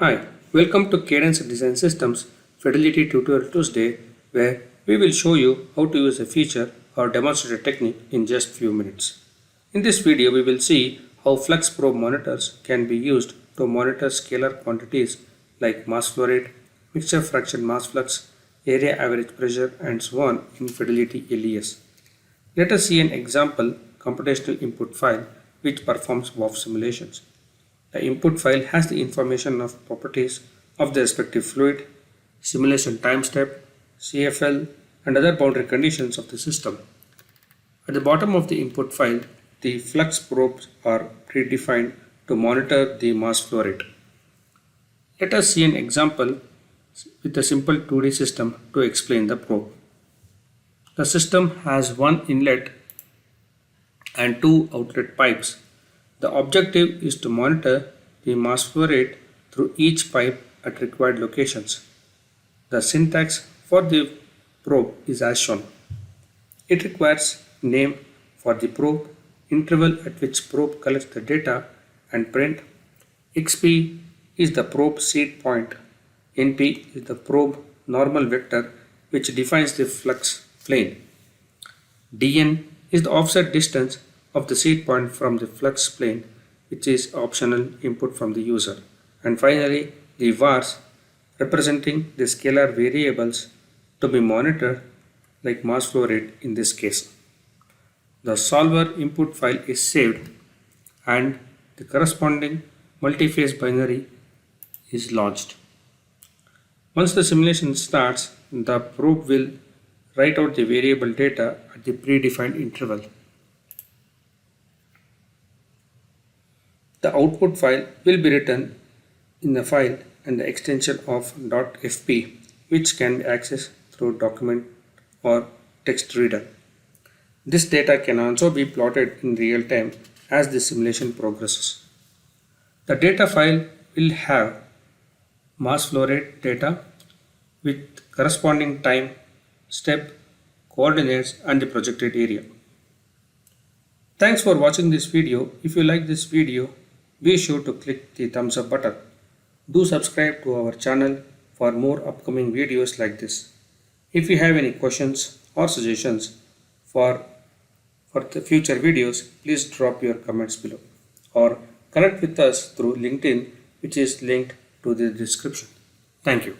Hi, welcome to Cadence Design Systems Fidelity Tutorial Tuesday, where we will show you how to use a feature or demonstrate a technique in just few minutes. In this video, we will see how flux probe monitors can be used to monitor scalar quantities like mass flow rate, mixture fraction mass flux, area average pressure, and so on in Fidelity LES. Let us see an example computational input file which performs WAF simulations. The input file has the information of properties of the respective fluid, simulation time step, CFL, and other boundary conditions of the system. At the bottom of the input file, the flux probes are predefined to monitor the mass flow rate. Let us see an example with a simple 2D system to explain the probe. The system has one inlet and two outlet pipes. The objective is to monitor the mass flow rate through each pipe at required locations. The syntax for the probe is as shown. It requires name for the probe, interval at which probe collects the data, and print. XP is the probe seed point. NP is the probe normal vector which defines the flux plane. DN is the offset distance of the seed point from the flux plane, which is optional input from the user. And finally, the vars representing the scalar variables to be monitored like mass flow rate in this case. The solver input file is saved and the corresponding multi-phase binary is launched. Once the simulation starts, the probe will write out the variable data at the predefined interval. The output file will be written in the file and the extension of .fp, which can be accessed through document or text reader. This data can also be plotted in real time as the simulation progresses. The data file will have mass flow rate data with corresponding time, step, coordinates, and the projected area. Thanks for watching this video. If you like this video, be sure to click the thumbs up button. Do subscribe to our channel for more upcoming videos like this. If you have any questions or suggestions for the future videos, please drop your comments below or connect with us through LinkedIn, which is linked to the description. Thank you.